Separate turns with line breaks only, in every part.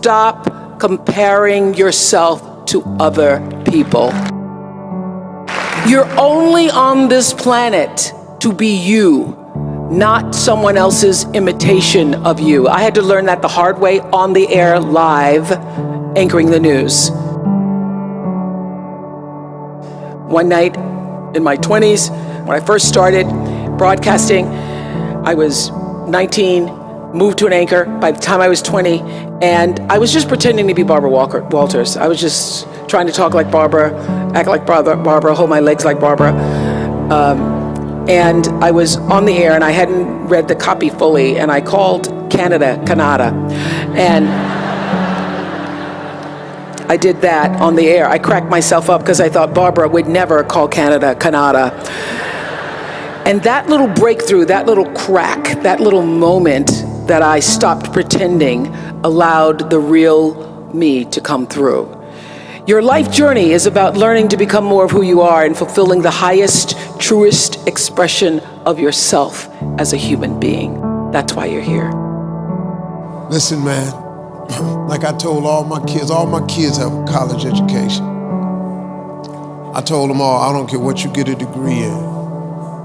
stop comparing yourself to other people. You're only on this planet to be you, not someone else's imitation of you. I had to learn that the hard way on the air, live, anchoring the news. One night in my 20s, when I first started broadcasting, I was 19, moved to an anchor by the time I was 20, and I was just pretending to be Barbara Walters. I was just trying to talk like Barbara, act like Barbara, hold my legs like Barbara. And I was on the air and I hadn't read the copy fully, and I called Canada. And I did that on the air. I cracked myself up because I thought Barbara would never call Canada. And that little breakthrough, that little crack, that little moment that I stopped pretending allowed the real me to come through. Your life journey is about learning to become more of who you are and fulfilling the highest, truest expression of yourself as a human being. That's why you're here.
Listen, man, like I told all my kids have a college education. I told them all, I don't care what you get a degree in.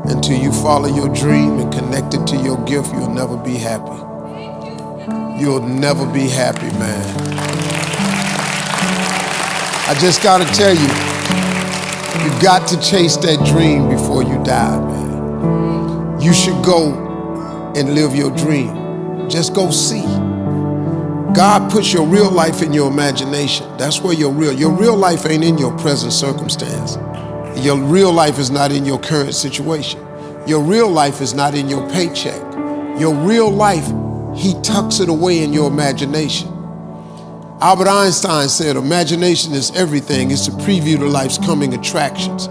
Until you follow your dream and connect it to your gift, you'll never be happy. You'll never be happy, man. I just gotta tell you, you got to chase that dream before you die, man. You should go and live your dream. Just go see. God puts your real life in your imagination. That's where your real life ain't in your present circumstance. Your real life is not in your current situation. Your real life is not in your paycheck. Your real life, he tucks it away in your imagination. Albert Einstein said, imagination is everything. It's a preview to life's coming attractions.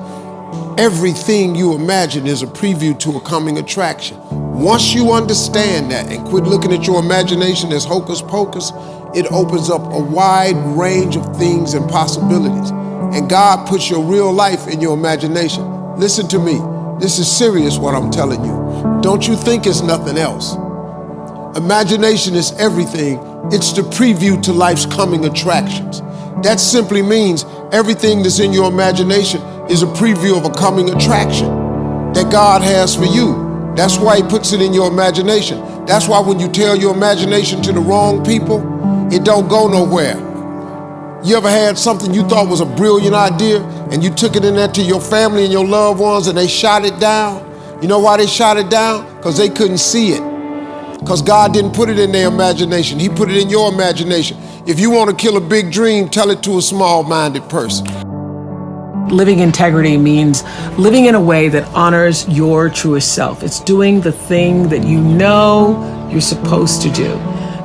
Everything you imagine is a preview to a coming attraction. Once you understand that and quit looking at your imagination as hocus pocus, it opens up a wide range of things and possibilities. And God puts your real life in your imagination. Listen to me. This is serious what I'm telling you. Don't you think it's nothing else. Imagination is everything. It's the preview to life's coming attractions. That simply means everything that's in your imagination is a preview of a coming attraction that God has for you. That's why he puts it in your imagination. That's why when you tell your imagination to the wrong people, it don't go nowhere. You ever had something you thought was a brilliant idea and you took it in there to your family and your loved ones and they shot it down? You know why they shot it down? Because they couldn't see it. Because God didn't put it in their imagination. He put it in your imagination. If you want to kill a big dream, tell it to a small-minded person.
Living integrity means living in a way that honors your truest self. It's doing the thing that you know you're supposed to do.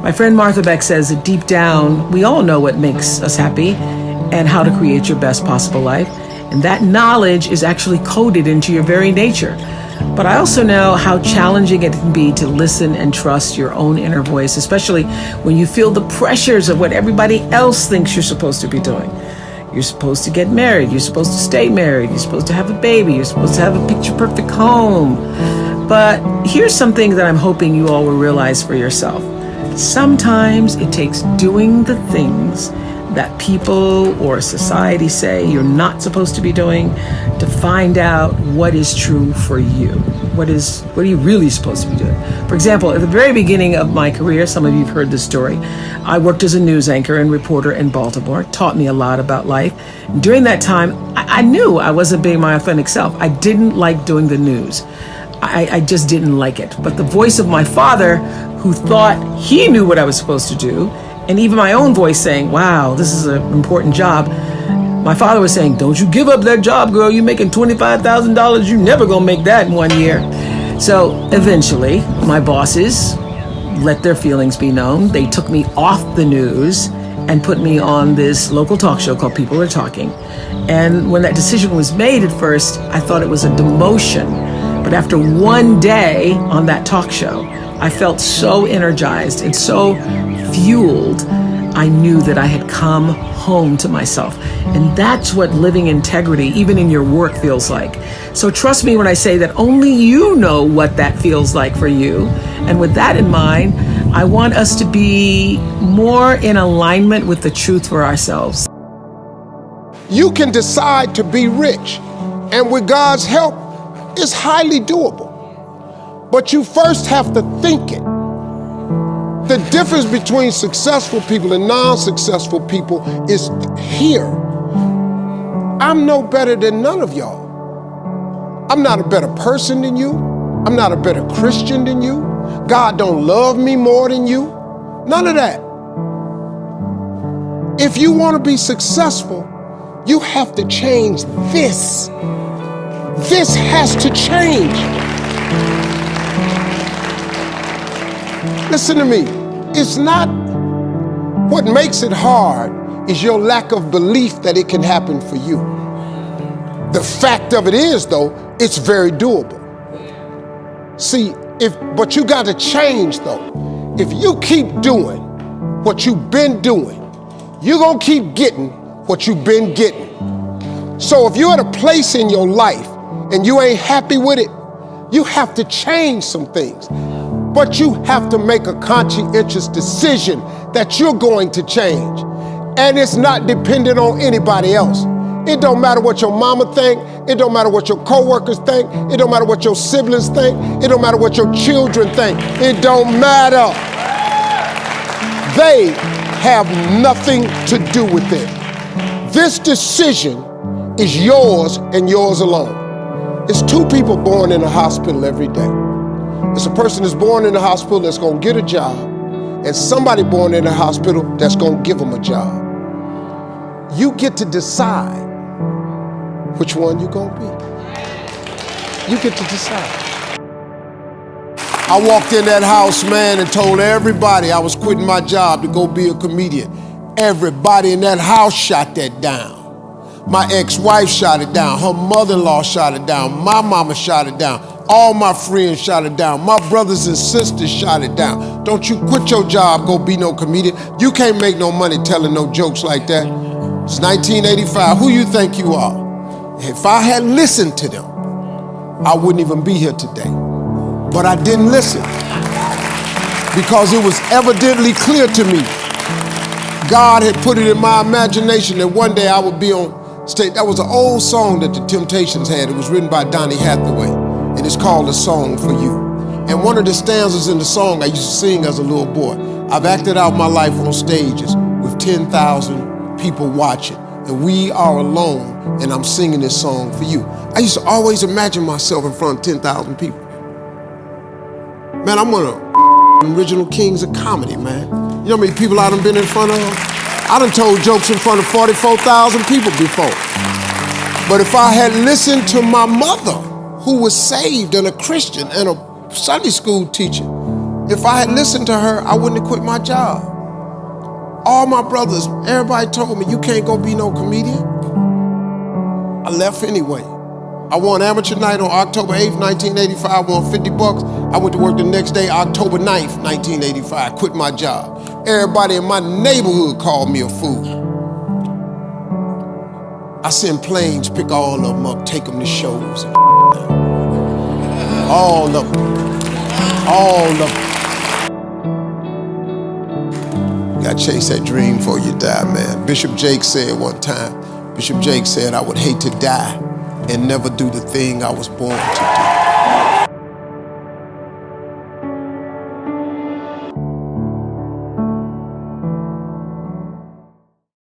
My friend Martha Beck says that deep down, we all know what makes us happy and how to create your best possible life. And that knowledge is actually coded into your very nature. But I also know how challenging it can be to listen and trust your own inner voice, especially when you feel the pressures of what everybody else thinks you're supposed to be doing. You're supposed to get married. You're supposed to stay married. You're supposed to have a baby. You're supposed to have a picture-perfect home. But here's something that I'm hoping you all will realize for yourself. Sometimes it takes doing the things that people or society say you're not supposed to be doing to find out what is true for you. What are you really supposed to be doing? For example, at the very beginning of my career, some of you have heard this story, I worked as a news anchor and reporter in Baltimore. It taught me a lot about life. During that time, I knew I wasn't being my authentic self. I didn't like doing the news. I just didn't like it. But the voice of my father, who thought he knew what I was supposed to do, and even my own voice saying, wow, this is an important job. My father was saying, don't you give up that job, girl. You're making $25,000. You're never going to make that in 1 year. So eventually, my bosses let their feelings be known. They took me off the news and put me on this local talk show called People Are Talking. And when that decision was made at first, I thought it was a demotion. But after one day on that talk show, I felt so energized and so fueled. I knew that I had come home to myself. And that's what living integrity, even in your work, feels like. So trust me when I say that only you know what that feels like for you. And with that in mind, I want us to be more in alignment with the truth for ourselves.
You can decide to be rich, and with God's help, it's highly doable. But you first have to think it. The difference between successful people and non-successful people is here. I'm no better than none of y'all. I'm not a better person than you. I'm not a better Christian than you. God don't love me more than you. None of that. If you want to be successful, you have to change this. This has to change. Listen to me. It's not what makes it hard is your lack of belief that it can happen for you. The fact of it is, though, it's very doable. See, but you got to change, though. If you keep doing what you've been doing, you're going to keep getting what you've been getting. So if you're at a place in your life and you ain't happy with it, you have to change some things. But you have to make a conscientious decision that you're going to change. And it's not dependent on anybody else. It don't matter what your mama think. It don't matter what your coworkers think. It don't matter what your siblings think. It don't matter what your children think. It don't matter. They have nothing to do with it. This decision is yours and yours alone. It's two people born in a hospital every day. It's a person that's born in a hospital that's going to get a job, and somebody born in a hospital that's going to give them a job. You get to decide which one you're going to be. You get to decide. I walked in that house, man, and told everybody I was quitting my job to go be a comedian. Everybody in that house shot that down. My ex-wife shot it down. Her mother-in-law shot it down. My mama shot it down. All my friends shot it down. My brothers and sisters shot it down. Don't you quit your job, go be no comedian. You can't make no money telling no jokes like that. It's 1985. Who you think you are? If I had listened to them, I wouldn't even be here today. But I didn't listen because it was evidently clear to me. God had put it in my imagination that one day I would be on stage. That was an old song that the Temptations had. It was written by Donny Hathaway, and it's called A Song for You. And one of the stanzas in the song I used to sing as a little boy. I've acted out my life on stages with 10,000 people watching, and we are alone, and I'm singing this song for you. I used to always imagine myself in front of 10,000 people. Man, I'm one of the original kings of comedy, man. You know how many people I done been in front of? I done told jokes in front of 44,000 people before. But if I had listened to my mother, who was saved and a Christian and a Sunday school teacher, if I had listened to her, I wouldn't have quit my job. All my brothers, everybody told me, you can't go be no comedian. I left anyway. I won amateur night on October 8th, 1985, I won $50. I went to work the next day, October 9th, 1985, quit my job. Everybody in my neighborhood called me a fool. I send planes, pick all of them up, take them to shows. All of them. All of them. You gotta chase that dream before you die, man. Bishop Jake said one time, Bishop Jake said, I would hate to die and never do the thing I was born to do.